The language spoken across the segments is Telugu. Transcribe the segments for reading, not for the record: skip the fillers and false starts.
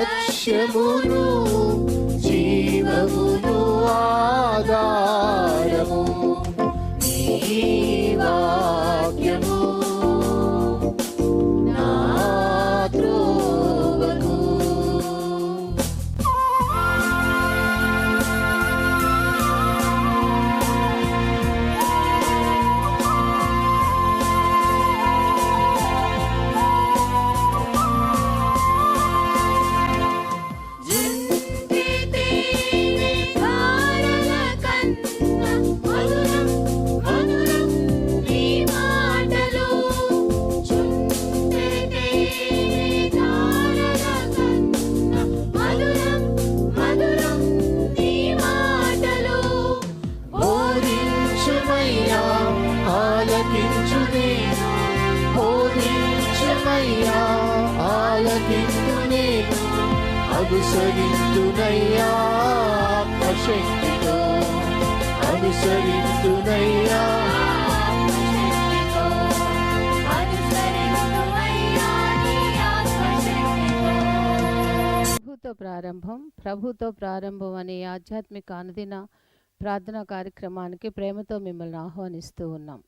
లక్ష్యమును జీవమును ఆధారము నీ వాక్యము నా త్రోవకు. అనుసరింతునయ్యా ఆత్మశక్తితో, అనుసరింతునయ్యా ప్రభుతో ప్రారంభం అనే ఆధ్యాత్మిక అనుదిన ప్రార్థనా కార్యక్రమానికి ప్రేమతో మిమ్మల్ని ఆహ్వానిస్తూ ఉన్నాం.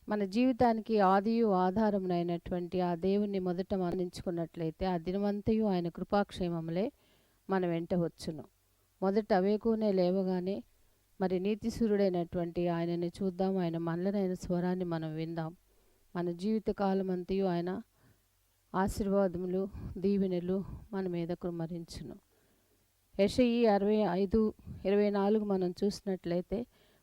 మన జీవితానికి ఆదియు ఆధారమునైనటువంటి ఆ దేవుణ్ణి మొదట మరణించుకున్నట్లయితే ఆ దినమంతయు ఆయన కృపాక్షేమములే మన వెంట వచ్చును. మొదట వేకునే లేవగానే మరి నీతిసూరుడైనటువంటి ఆయనని చూద్దాం, ఆయన మనలనైన స్వరాన్ని మనం విందాం. మన జీవిత కాలం అంతయు ఆయన ఆశీర్వాదములు దీవెనలు మన మీద కుమ్మరించును. యెషయి 65:24 మనం చూసినట్లయితే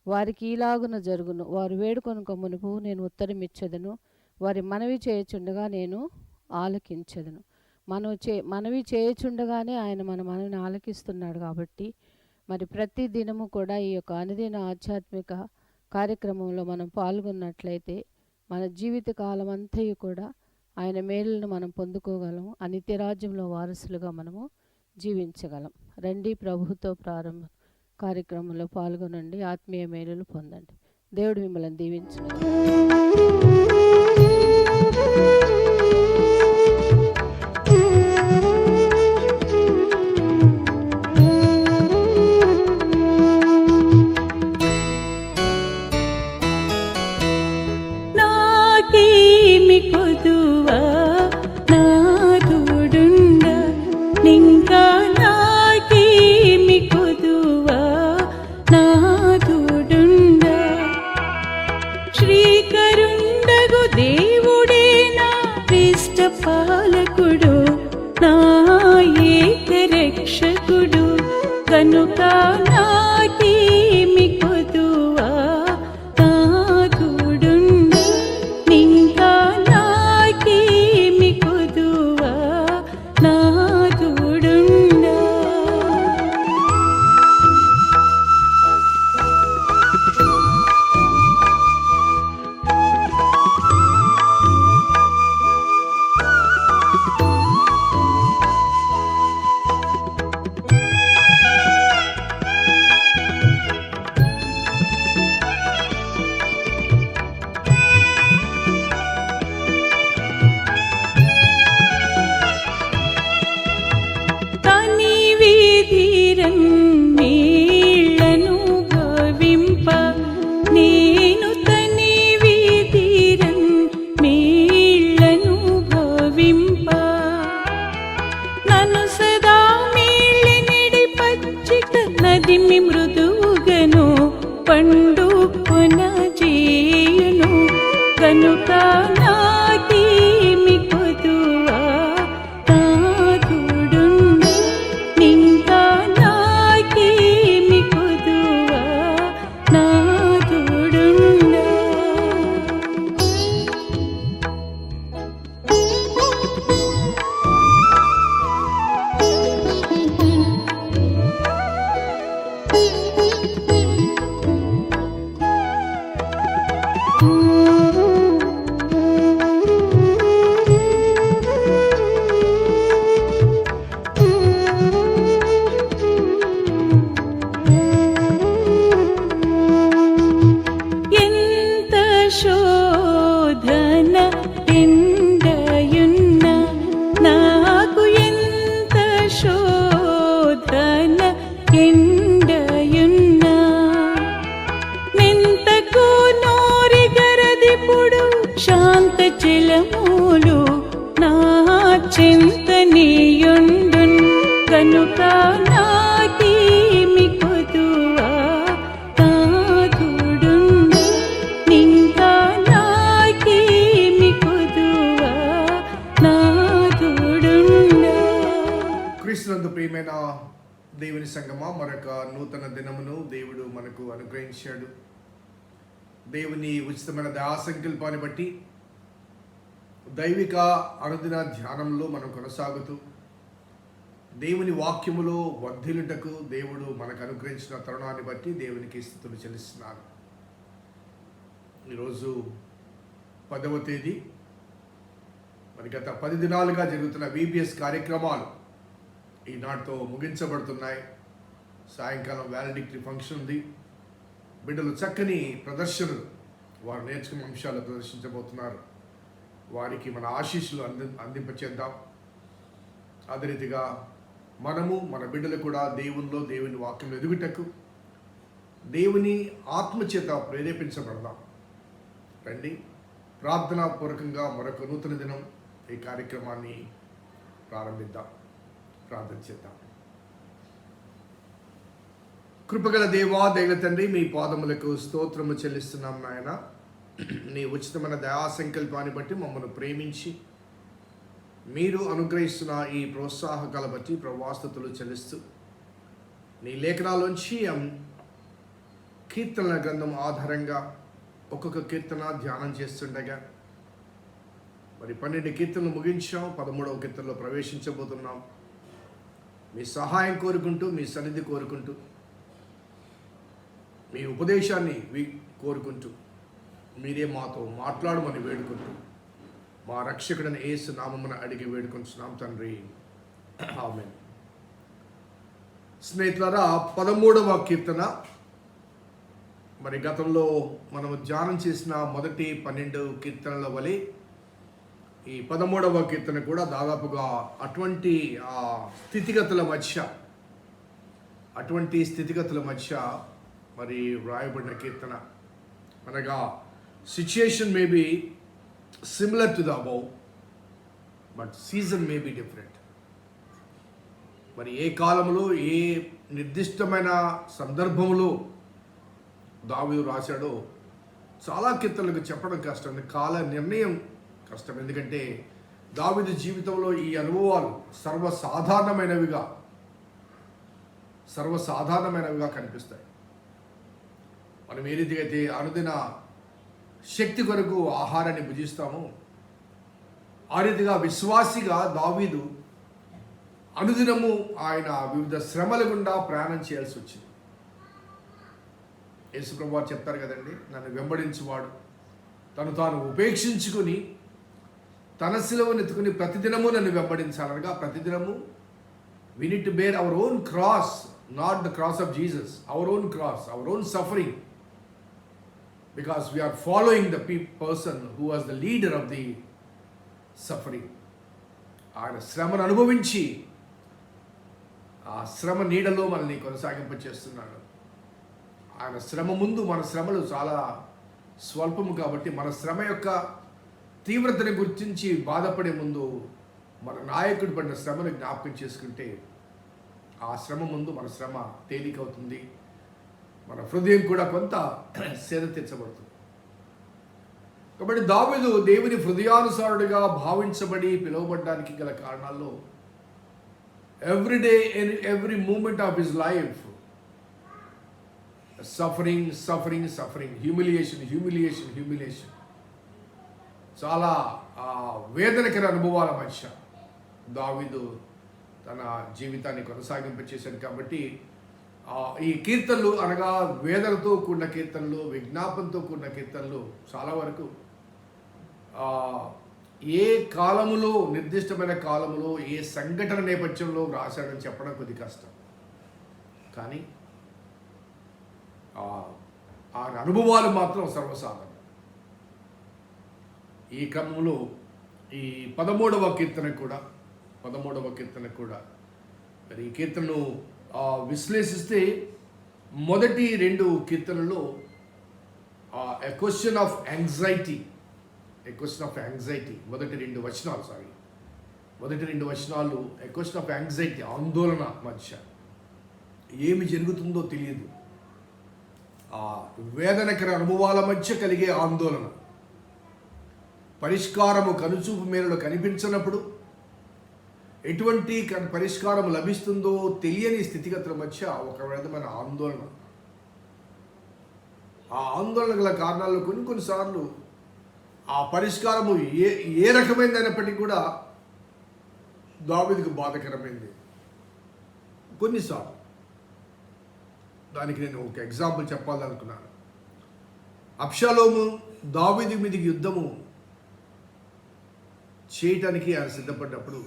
వారికి ఈలాగున జరుగును, వారు వేడుకొనుక మునుపు నేను ఉత్తరమిచ్చెదను, వారి మనవి చేయుచుండగా నేను ఆలకించెదను. మనవి చేయుచుండగానే ఆయన మన మనవిని ఆలకిస్తున్నాడు. కాబట్టి మరి ప్రతి దినము కూడా ఈ యొక్క అనుదిన ఆధ్యాత్మిక కార్యక్రమంలో మనం పాల్గొన్నట్లయితే మన జీవిత కాలం అంతయు కూడా ఆయన మేలులను మనం పొందుకోగలం, ఆ నిత్యరాజ్యంలో వారసులుగా మనము జీవించగలం. రండి, ప్రభుతో ప్రారంభం కార్యక్రమంలో పాల్గొనండి, ఆత్మీయ మేలులు పొందండి. దేవుడు మిమ్మల్ని దీవించును. నాకేమి కొదువా నా తోడుండ, నింకా నాకేమి కొదువా నా తోడుండ. శ్రీకరుండగు దేవుడే నా ఇష్ట పాలకుడు, నా ఏక రక్షకుడు, కనుక నాకేమి కొదువా నా తోడుండ, నింకా నాకేమి కొదువా నా తోడుండ. ఎల్లవేళములు నా చింత నీయుండున్ కనుక నాకేమి కొదువా నాథుడుండు నింకా నాకేమి కొదువా నాథుడుండు. క్రీస్తునందు ప్రియమైన దేవుని సంగమా, మరొక నూతన దినమును దేవుడు మనకు అనుగ్రహించాడు. దేవుని ఉచితమైన దయా సంకల్పాన్ని బట్టి దైవిక అనుదిన ధ్యానంలో మనం కొనసాగుతూ దేవుని వాక్యములో వర్ధిల్లుటకు దేవుడు మనకు అనుగ్రహించిన తరుణాన్ని బట్టి దేవునికి స్తుతులు చెల్లిస్తున్నాను. ఈరోజు 10వ తేదీ. మరి గత 10 దినాలుగా జరుగుతున్న VBS కార్యక్రమాలు ఈనాటితో ముగించబడుతున్నాయి. సాయంకాలం వ్యాలిడిక్టరీ ఫంక్షన్ ఉంది. బిడ్డలు చక్కని ప్రదర్శనలు, వారు నేర్చుకున్న అంశాలు ప్రదర్శించబోతున్నారు. వారికి మన ఆశీస్సులు అందింపచేద్దాం. అదే రీతిగా మనము మన బిడ్డలు కూడా దేవునిలో, దేవుని వాక్యంలో ఎదుగుటకు దేవుని ఆత్మచేత ప్రేరేపించబడదాం. రండి, ప్రార్థనాపూర్వకంగా మరొక నూతన దినం ఈ కార్యక్రమాన్ని ప్రారంభిద్దాం. ప్రార్థన చేద్దాం. కృపగల దేవా, దైవ తండ్రి, మీ పాదములకు స్తోత్రము చెల్లిస్తున్నాం నాయన. నీ ఉచితమైన దయా సంకల్పాన్ని బట్టి మమ్మల్ని ప్రేమించి మీరు అనుగ్రహిస్తున్న ఈ ప్రోత్సాహకాల బట్టి ప్రవాస్తుతులు చెల్లిస్తూ నీ లేఖనాలోంచి కీర్తనల గ్రంథం ఆధారంగా ఒక్కొక్క కీర్తన ధ్యానం చేస్తుండగా మరి 12 కీర్తనలు ముగించాం. 13వ కీర్తనలో ప్రవేశించబోతున్నాం. మీ సహాయం కోరుకుంటూ, మీ సన్నిధి కోరుకుంటూ, మీ ఉపదేశాన్ని కోరుకుంటూ, మీరే మాతో మాట్లాడమని వేడుకుంటూ, మా రక్షకుడైన యేసు నామమున అడిగి వేడుకుంటున్నాం తండ్రి, ఆమేన్. స్నేహితులారా, 13వ కీర్తన మరి గతంలో మనము ధ్యానం చేసిన మొదటి 12 కీర్తనల వలె ఈ 13వ కీర్తన కూడా దాదాపుగా అటువంటి స్థితిగతుల మధ్య మరి వ్రాయబడిన కీర్తన. అనగా situation may be similar to the above, but season may be different. మరి ఏ కాలంలో, ఏ నిర్దిష్టమైన సందర్భంలో దావీదు రాశాడో చాలా కీర్తనలకు చెప్పడం కష్టం, కాల నిర్ణయం కష్టం. ఎందుకంటే దావీదు జీవితంలో ఈ అనుభవాలు సర్వసాధారణమైనవిగా కనిపిస్తాయి. మనం ఏ రీతిగా అయితే అనుదిన శక్తి కొరకు ఆహారాన్ని భుజిస్తామో ఆ రీతిగా విశ్వాసిగా దావీదు అనుదినము ఆయన వివిధ శ్రమల గుండా ప్రయాణం చేయాల్సి వచ్చింది. యేసుప్రభువు వారు చెప్తారు కదండి, నన్ను వెంబడించువాడు తను తాను ఉపేక్షించుకుని తన శిలువను ఎత్తుకుని ప్రతిదినము నన్ను వెంబడించాలనగా ప్రతిదినము we need to bear our own cross, not the cross of Jesus, our own cross, our own suffering, because we are following the person who was the leader of the suffering. ఆయన శ్రమను అనుభవించి ఆ శ్రమ నీడలో మనల్ని కొనసాగింపచేస్తున్నాడు. ఆయన శ్రమ ముందు మన శ్రమలు చాలా స్వల్పము కాబట్టి మన శ్రమ యొక్క తీవ్రతను గుర్తించి బాధపడే ముందు మన నాయకుడు పడిన శ్రమను జ్ఞాపకం చేసుకుంటే ఆ శ్రమ ముందు మన శ్రమ తేలికవుతుంది. మన హృదయం కూడా కొంత సేద తీర్చబడుతుంది. కాబట్టి దావీదు దేవుని హృదయానుసారుడిగా భావించబడి పిలువబడడానికి గల కారణాల్లో every day every moment of his life suffering, humiliation, చాలా వేదనకర అనుభవాల మధ్య దావీదు తన జీవితాన్ని కొనసాగింపచేశాడు. కాబట్టి ఈ కీర్తనలు అనగా వేదనతో కూడిన కీర్తనలు, విజ్ఞాపనతో కూడిన కీర్తనలు చాలా వరకు ఏ కాలములో, నిర్దిష్టమైన కాలములో, ఏ సంఘటన నేపథ్యంలో రాశాడని చెప్పడం కొద్ది కష్టం. కానీ ఆ అనుభవాలు మాత్రం సర్వసాధారణం. ఈ క్రమంలో ఈ 13వ కీర్తన కూడా మరి ఈ కీర్తనను విశ్లేషిస్తే మొదటి 2 కీర్తనలో a question of anxiety a question of anxiety. మొదటి రెండు వచనాలు ఎ క్వశ్చన్ ఆఫ్ యాంగ్జైటీ, ఆందోళన మధ్య. ఏమి జరుగుతుందో తెలియదు, ఆ వేదనకర అనుభవాల మధ్య కలిగే ఆందోళన, పరిష్కారము కనుచూపు మేరలో కనిపించినప్పుడు ఎటువంటి పరిష్కారం లభిస్తుందో తెలియని స్థితిగతుల మధ్య ఒక విధమైన ఆందోళన. ఆ ఆందోళన గల కారణాలు కొన్నిసార్లు ఆ పరిష్కారము ఏ రకమైనప్పటికీ కూడా దావీదుకు బాధకరమైంది కొన్నిసార్లు. దానికి నేను ఒక ఎగ్జాంపుల్ చెప్పాలనుకున్నాను. అబ్షాలోము దావీదు మీదకి యుద్ధము చేయటానికి ఆయన సిద్ధపడ్డప్పుడు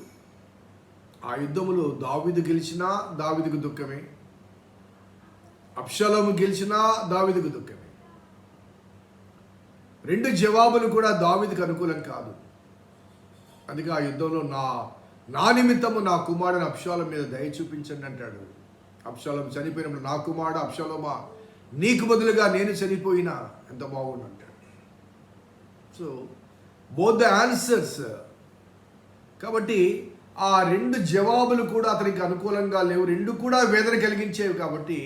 ఆ యుద్ధములో దావీదు గెలిచినా దావీదుకు దుఃఖమే, అబ్షాలోము గెలిచినా దావీదుకు దుఃఖమే. రెండు జవాబులు కూడా దావీదుకు అనుకూలం కాదు. అందుకే ఆ యుద్ధంలో నా నిమిత్తము నా కుమారుని అబ్షాలోము మీద దయ చూపించండి అంటాడు. అబ్షాలోము చనిపోయినప్పుడు నా కుమారుడు అబ్షాలోమా, నీకు బదులుగా నేను చనిపోయినా ఎంత బాగుండు అంటాడు. So both the answers. కాబట్టి ఆ రెండు జవాబులు కూడా అతనికి అనుకూలంగా లేవు, రెండు కూడా వేదన కలిగించేవి. కాబట్టి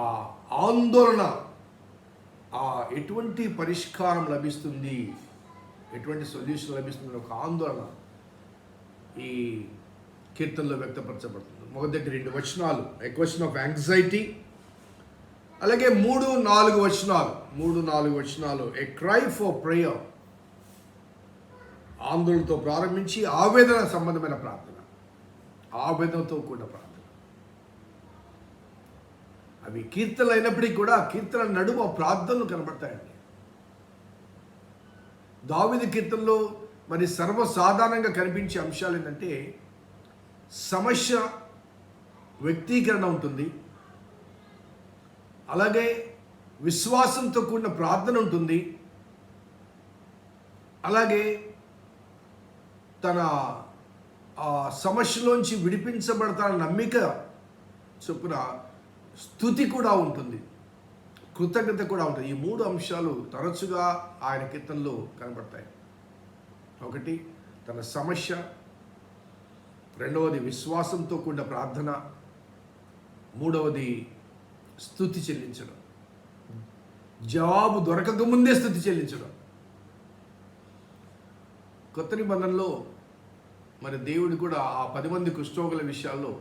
ఆ ఆందోళన, ఆ ఎటువంటి పరిష్కారం లభిస్తుంది, ఎటువంటి సొల్యూషన్ లభిస్తుంది ఒక ఆందోళన ఈ కీర్తనలో వ్యక్తపరచబడుతుంది. మొదటి రెండు వచనాలు ఎ క్వశ్చన్ ఆఫ్ యాంగ్జైటీ, అలాగే 3-4 వచనాలు ఎ క్రై ఫర్ ప్రేయర్, ఆందోళనతో ప్రారంభించి ఆవేదన సంబంధమైన ప్రార్థన, ఆవేదనతో కూడిన ప్రార్థన. అవి కీర్తనలు అయినప్పటికీ కూడా కీర్తన నడుమ ప్రార్థనలు కనబడతాయండి. దావీదు కీర్తనలో మరి సర్వసాధారణంగా కనిపించే అంశాలు ఏంటంటే సమస్య వ్యక్తీకరణ ఉంటుంది, అలాగే విశ్వాసంతో కూడిన ప్రార్థన ఉంటుంది, అలాగే తన ఆ సమస్యలోంచి విడిపించబడతాన నమ్మిక చొప్పున స్తుతి కూడా ఉంటుంది, కృతజ్ఞత కూడా ఉంటుంది. ఈ 3 అంశాలు తరచుగా ఆయన కీర్తనలో కనబడతాయి. ఒకటి తన సమస్య, రెండవది విశ్వాసంతో కూడిన ప్రార్థన, మూడవది స్తుతి చెల్లించడం, జవాబు దొరకకముందే స్తుతి చెల్లించడం. కొత్త నిబంధనలో మరి దేవుడు కూడా ఆ 10 మంది కుష్ఠరోగుల విషయాల్లో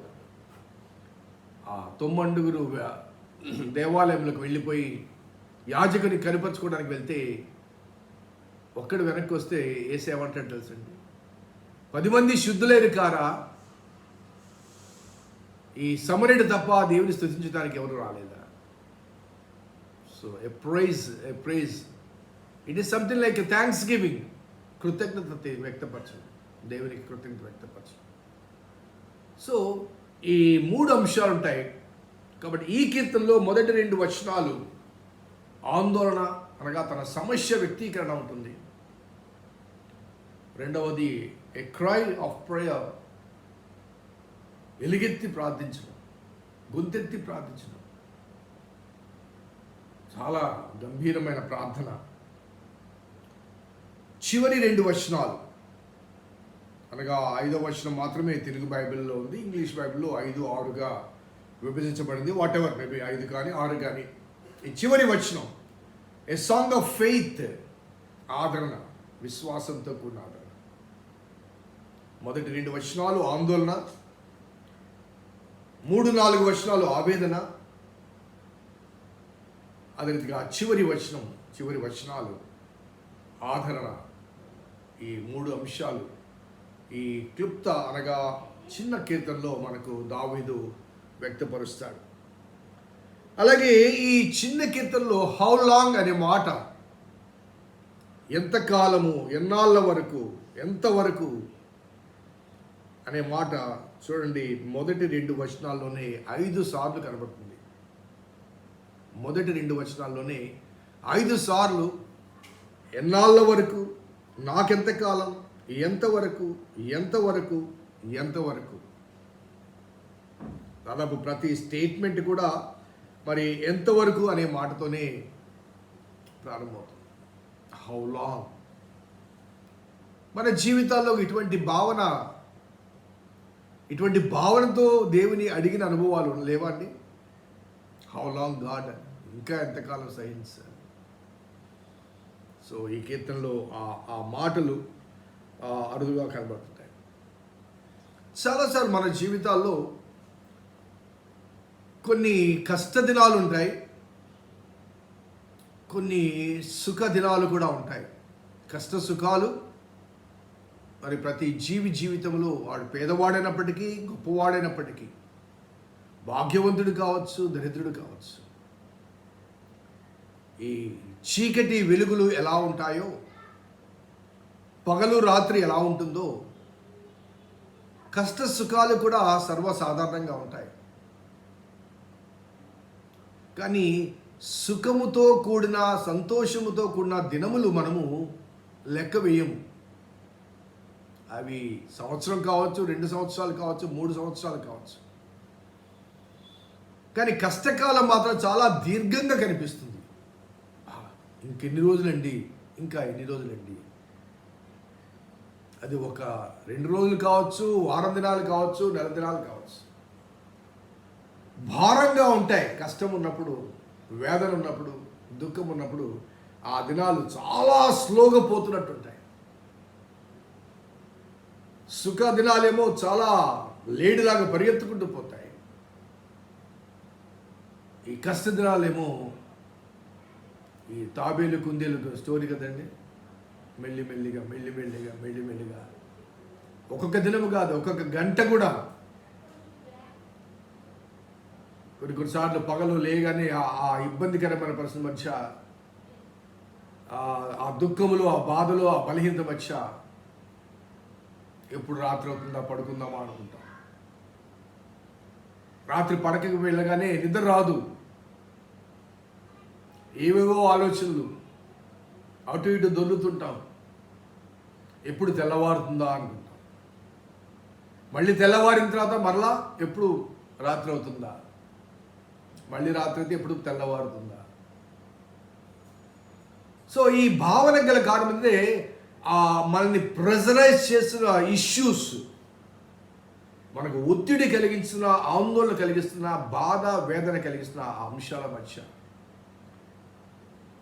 ఆ 9 దేవాలయంలోకి వెళ్ళిపోయి యాజకుని కనిపరుచుకోవడానికి వెళ్తే ఒక్కడు వెనక్కి వస్తే ఏసేమంటాడు తెలుసండి, 10 మంది శుద్ధులేరు కారా, ఈ సమరుడు తప్ప దేవుని స్తుతించడానికి ఎవరు రాలేదా? So a prize it is something like thanks giving, కృతజ్ఞత వ్యక్తపరచడం, దేవునికి కృతజ్ఞత వ్యక్తపరచడం. సో ఈ 3 అంశాలు ఉంటాయి. కాబట్టి ఈ కీర్తనలో మొదటి 2 వచనాలు ఆందోళన అనగా తన సమస్య వ్యక్తీకరణ ఉంటుంది. రెండవది ఎ క్రై ఆఫ్ ప్రేయర్, ఎలుగెత్తి ప్రార్థించడం, గొంతెత్తి ప్రార్థించడం, చాలా గంభీరమైన ప్రార్థన. చివరి 2 వచనాలు అనగా 5వ వచనం మాత్రమే తెలుగు బైబిల్లో ఉంది, ఇంగ్లీష్ బైబిల్లో 5-6గా విభజించబడింది. వాట్ ఎవర్, మేబీ 5 కానీ 6 కానీ. ఈ చివరి వచనం ఏ సాంగ్ ఆఫ్ ఫెయిత్, ఆదరణ, విశ్వాసంతో కూడిన ఆదరణ. మొదటి 2 వచనాలు ఆందోళన, 3-4 వచనాలు ఆవేదన, అదే రీతిగా చివరి వచనాలు ఆదరణ. ఈ 3 అంశాలు ఈ క్లుప్త అనగా చిన్న కీర్తనలో మనకు దావీదు వ్యక్తపరుస్తాడు. అలాగే ఈ చిన్న కీర్తనలో హౌ లాంగ్ అనే మాట, ఎంతకాలము, ఎన్నాళ్ళ వరకు, ఎంతవరకు అనే మాట చూడండి మొదటి 2 వచనాల్లోనే 5 సార్లు కనబడుతుంది. మొదటి 2 వచనాల్లోనే 5 సార్లు ఎన్నాళ్ళ వరకు, నాకెంతకాలం, ఎంతవరకు, ఎంతవరకు, ఎంతవరకు. దాదాపు ప్రతి స్టేట్మెంట్ కూడా మరి ఎంతవరకు అనే మాటతోనే ప్రారంభమవుతుంది. How long? మన జీవితాల్లో ఇటువంటి భావనతో దేవుని అడిగిన అనుభవాలు లేవా అండి? హౌ లాంగ్ గాడ్, ఇంకా ఎంతకాలం సహించాలి? సో ఈ కీర్తనలో ఆ మాటలు అరుదుగా కనబడుతుంటాయి. చాలాసార్లు మన జీవితాల్లో కొన్ని కష్ట దినాలు ఉంటాయి, కొన్ని సుఖ దినాలు కూడా ఉంటాయి. కష్ట సుఖాలు మరి ప్రతి జీవితంలో వాడు పేదవాడైనప్పటికీ గొప్పవాడైనప్పటికీ, భాగ్యవంతుడు కావచ్చు దరిద్రుడు కావచ్చు, ఈ చీకటి వెలుగులు ఎలా ఉంటాయో, పగలు రాత్రి ఎలా ఉంటుందో, కష్ట సుఖాలు కూడా సర్వసాధారణంగా ఉంటాయి. కానీ సుఖముతో కూడిన సంతోషముతో కూడిన దినములు మనము లెక్క వేయము. అవి సంవత్సరం కావచ్చు, 2 సంవత్సరాలు కావచ్చు, 3 సంవత్సరాలు కావచ్చు. కానీ కష్టకాలం మాత్రం చాలా దీర్ఘంగా కనిపిస్తుంది. ఇంకెన్ని రోజులండి, ఇంకా ఎన్ని రోజులండి? అది ఒక 2 రోజులు కావచ్చు, వారం దినాలు కావచ్చు, నెల దినాలు కావచ్చు. భారంగా ఉంటాయి. కష్టం ఉన్నప్పుడు, వేదన ఉన్నప్పుడు, దుఃఖం ఉన్నప్పుడు ఆ దినాలు చాలా స్లోగా పోతున్నట్టు ఉంటాయి. సుఖ దినాలేమో చాలా లేడిలాగా పరిగెత్తుకుంటూ పోతాయి. ఈ కష్ట దినాలేమో ఈ తాబేలు కుందేలు స్టోరీ కదండి. మెల్లిమెల్లిగా ఒక్కొక్క దినము కాదు, ఒక్కొక్క గంట కూడా. కొన్నిసార్లు పగలు లేగానే ఆ ఇబ్బందికరమైన పరిస్థితి మధ్య, ఆ దుఃఖములు, ఆ బాధలు, ఆ బలహీనత మధ్య ఎప్పుడు రాత్రి అవుతుందా పడుకుందామా అనుకుంటాం. రాత్రి పడకకి వెళ్ళగానే నిద్ర రాదు. ఏవేవో ఆలోచనలు, అటు ఇటు దొర్లుతుంటాం. ఎప్పుడు తెల్లవారుతుందా అనుకుంటాం. మళ్ళీ తెల్లవారిన తర్వాత మరలా ఎప్పుడు రాత్రి అవుతుందా, మళ్ళీ రాత్రి అయితే ఎప్పుడు తెల్లవారుతుందా. సో ఈ భావన గల కారణం అంటే మనల్ని ప్రెజరైజ్ చేస్తున్న ఇష్యూస్, మనకు ఒత్తిడి కలిగించిన, ఆందోళన కలిగిస్తున్న, బాధ వేదన కలిగిస్తున్న ఆ అంశాల మధ్య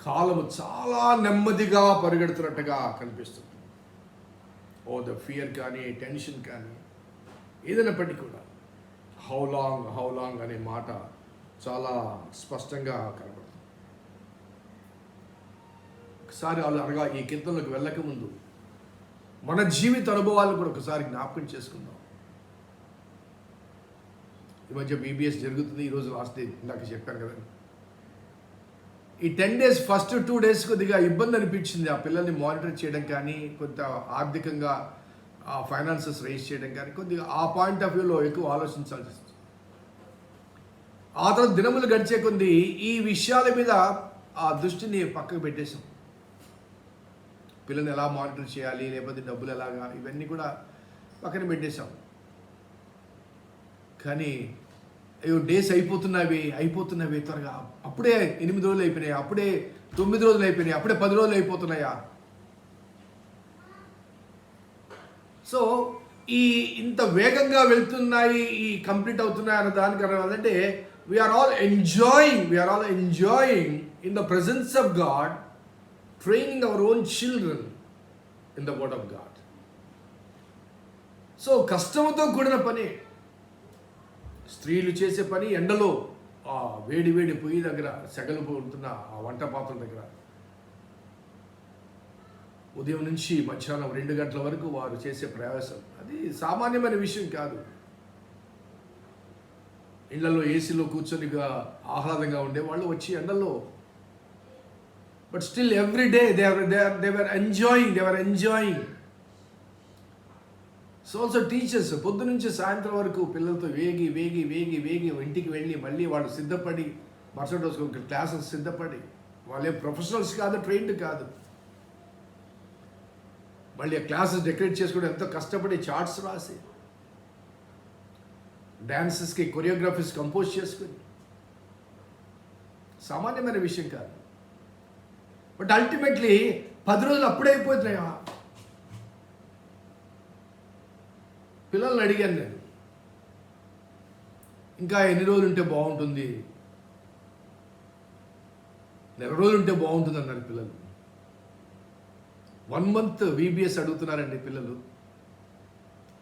కాలము చాలా నెమ్మదిగా పరిగెడుతున్నట్టుగా కనిపిస్తుంది. ద ఫియర్ కానీ, టెన్షన్ కానీ, ఏదైనప్పటికీ కూడా హౌ లాంగ్ అనే మాట చాలా స్పష్టంగా కనబడుతుంది. ఒకసారి అనగా ఈ కీర్తనలోకి వెళ్ళక ముందు మన జీవిత అనుభవాలను కూడా ఒకసారి జ్ఞాపకం చేసుకుందాం. ఈ మధ్య బీబీఎస్ జరుగుతుంది. ఈరోజు లాస్ట్ డే, ఇందాక చెప్పాను కదా. ఈ 10 days ఫస్ట్ 2 days కొద్దిగా ఇబ్బంది అనిపించింది. ఆ పిల్లల్ని మానిటర్ చేయడం కానీ, కొంత ఆర్థికంగా ఫైనాన్సెస్ రైజ్ చేయడం కానీ, కొద్దిగా ఆ పాయింట్ ఆఫ్ వ్యూలో ఎక్కువ ఆలోచించాల్సి వస్తుంది. ఆ తర్వాత దినములు గడిచే కొద్ది ఈ విషయాల మీద ఆ దృష్టిని పక్కకు పెట్టేశాం. పిల్లల్ని ఎలా మానిటర్ చేయాలి, లేకపోతే డబ్బులు ఎలాగా, ఇవన్నీ కూడా పక్కన పెట్టేశాం. కానీ అయ్యో డేస్ అయిపోతున్నవి త్వరగా. అప్పుడే 8 రోజులు అయిపోయినాయి, అప్పుడే 9 రోజులు అయిపోయినాయి, అప్పుడే 10 రోజులు అయిపోతున్నాయా. సో ఇంత వేగంగా వెళ్తున్నాయి, ఈ కంప్లీట్ అవుతున్నాయి అన్న దానికి అంటే we are all enjoying in the presence of God, training our own children in the word of God. So కష్టంతో కూడిన పని, స్త్రీలు చేసే పని ఎండలో, ఆ వేడి పొయ్యి దగ్గర సెగలు పోతున్న ఆ వంట పాత్ర దగ్గర ఉదయం నుంచి మధ్యాహ్నం 2 గంటల వరకు వారు చేసే ప్రయాసం అది సామాన్యమైన విషయం కాదు. ఇళ్లలో ఏసీలో కూర్చొని ఆహ్లాదంగా ఉండే వాళ్ళు వచ్చి ఎండల్లో, but still every day they were enjoying. So also teachers పొద్దు నుంచి సాయంత్రం వరకు పిల్లలతో వేగి ఇంటికి వెళ్ళి మళ్ళీ వాళ్ళు సిద్ధపడి మరుసటి రోజు క్లాసెస్ సిద్ధపడి, వాళ్ళే ప్రొఫెషనల్స్ కాదు, ట్రైన్డ్ కాదు. మళ్ళీ ఆ క్లాసెస్ డెకరేట్ చేసుకోవడం ఎంతో కష్టపడి చార్ట్స్ రాసి, డ్యాన్సెస్కి కొరియోగ్రఫీస్ కంపోజ్ చేసుకుని, సామాన్యమైన విషయం కాదు. బట్ అల్టిమేట్లీ 10 రోజులు అప్పుడే అయిపోతున్నాయా? పిల్లల్ని అడిగాను నేను, ఇంకా ఎన్ని రోజులు ఉంటే బాగుంటుంది, 9 రోజులు ఉంటే బాగుంటుంది అన్నారు పిల్లలు. 1 month VBS అడుగుతున్నారండి పిల్లలు.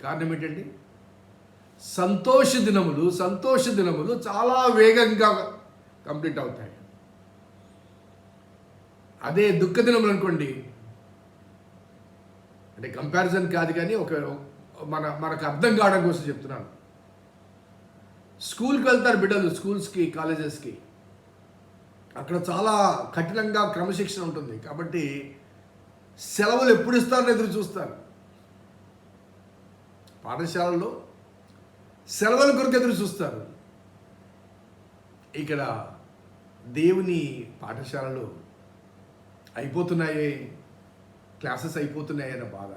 కారణం ఏంటండి? సంతోష దినములు చాలా వేగంగా కంప్లీట్ అవుతాయి. అదే దుఃఖ దినములు అనుకోండి, అంటే కంపారిజన్ కాదు కానీ మనకు అర్థం కావడం కోసం చెప్తున్నాను. స్కూల్కి వెళ్తారు బిడ్డలు, స్కూల్స్కి, కాలేజెస్కి. అక్కడ చాలా కఠినంగా క్రమశిక్షణ ఉంటుంది కాబట్టి సెలవులు ఎప్పుడు ఇస్తారని ఎదురు చూస్తారు. పాఠశాలలో సెలవుల కొరకు ఎదురు చూస్తారు. ఇక్కడ దేవుని పాఠశాలలో అయిపోతున్నాయే, క్లాసెస్ అయిపోతున్నాయన్న బాధ.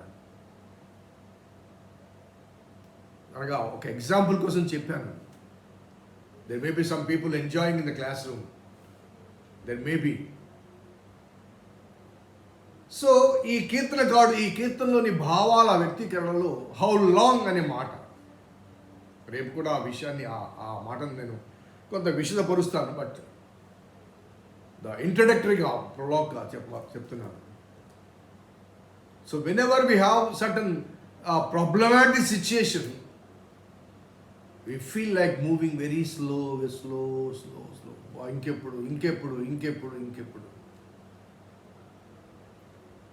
అనగా ఒక ఎగ్జాంపుల్ కోసం చెప్పాను. There may be some people enjoying in the class room, there may be. So ఈ కీర్తనలోని భావాల వ్యక్తీకరణలో హౌ లాంగ్ అనే మాట, రేపు కూడా ఆ విషయాన్ని ఆ మాటను నేను కొంత విశదపరుస్తాను. బట్ ద ఇంట్రడక్టరీగా ప్రొలాగ్గా చెప్తున్నాను. So when ever we have certain problematic situation, we feel like moving very slow. ఇంకెప్పుడు.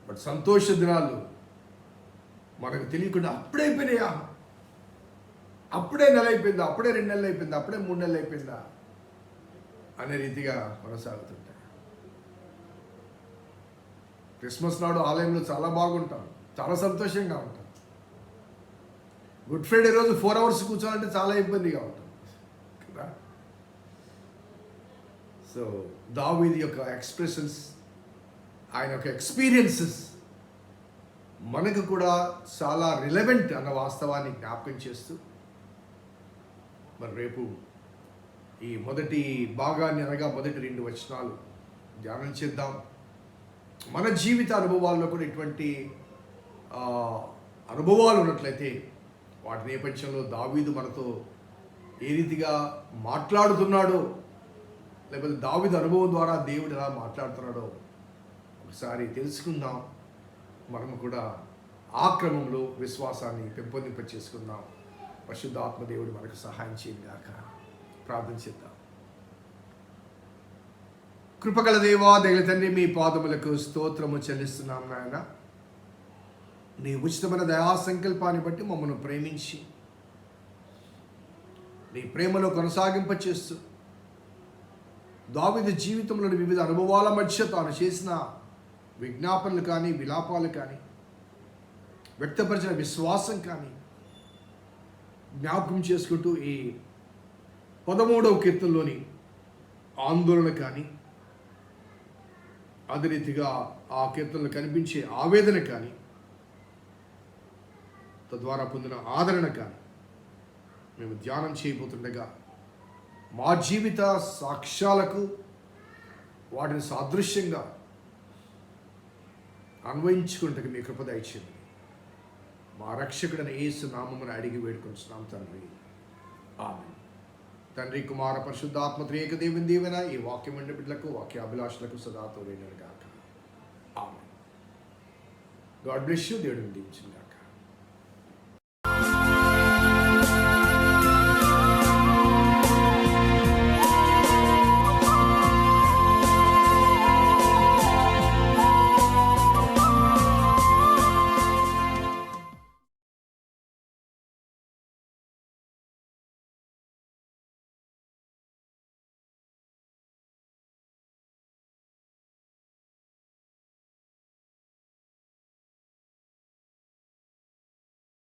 బట్ సంతోష దినాలు మనకు తెలియకుండా అప్పుడే అయిపోయినాయా, అప్పుడే నెల అయిపోయిందా, అప్పుడే 2 నెలలు అయిపోయిందా, అప్పుడే 3 నెలలు అయిపోయిందా అనే రీతిగా కొనసాగుతుంటాయి. క్రిస్మస్ నాడు ఆలయంలో చాలా బాగుంటాం, చాలా సంతోషంగా ఉంటాం. గుడ్ ఫ్రైడే రోజు 4 hours కూర్చోవాలంటే చాలా ఇబ్బందిగా ఉంటుంది కదా. సో దావీదు యొక్క ఎక్స్ప్రెషన్స్, ఆయన యొక్క ఎక్స్పీరియన్సెస్ మనకు కూడా చాలా రిలవెంట్ అన్న వాస్తవాన్ని జ్ఞాపకం చేస్తూ, మరి రేపు ఈ మొదటి భాగాన్ని అనగా మొదటి 2 వచనాలు ధ్యానం చేద్దాం. మన జీవిత అనుభవాల్లో కూడా ఇటువంటి అనుభవాలు ఉన్నట్లయితే వాటి నేపథ్యంలో దావీదు మనతో ఏ రీతిగా మాట్లాడుతున్నాడో, లేకపోతే దావీదు అనుభవం ద్వారా దేవుడు ఎలా మాట్లాడుతున్నాడో ఒకసారి తెలుసుకుందాం. మనము కూడా ఆ క్రమంలో విశ్వాసాన్ని పెంపొందింప చేసుకుందాం. పరిశుద్ధాత్మ దేవుడు మనకు సహాయం చేయగాక. ప్రార్థన చేద్దాం. కృపగల దేవా, దయగల తండ్రి, మీ పాదములకు స్తోత్రము చెల్లిస్తున్నాం నాయన. నీ ఉచితమైన దయా సంకల్పాన్ని బట్టి మమ్మల్ని ప్రేమించి నీ ప్రేమలో కొనసాగింప చేస్తూ దావీదు జీవితంలోని వివిధ అనుభవాల మధ్య తాను చేసిన విజ్ఞాపనలు కానీ, విలాపాలు కానీ, వ్యక్తపరిచిన విశ్వాసం కానీ జ్ఞాపకం చేసుకుంటూ ఈ 13వ కీర్తనలోని ఆందోళన కానీ, అదే రీతిగా ఆ కీర్తనలో కనిపించే ఆవేదన కానీ, తద్వారా పొందిన ఆదరణ కానీ మేము ధ్యానం చేయబోతుండగా మా జీవిత సాక్ష్యాలకు వాటిని సాదృశ్యంగా అన్వయించుకుంటే మీ కృప దయచేయండి. మా రక్షకుడైన యేసు నామమున అడిగి వేడుకొంచున్నాం తండ్రి, ఆమేన్. తండ్రి, కుమార, పరిశుద్ధాత్మ త్రియేక దేవుని దీవెన ఈ వాక్యం విన్న బిడ్డలకు, వాక్య అభిలాషులకు సదా తోడైనను గాక. ఆమేన్. God bless you. దేవుడిని దీవించును గాక.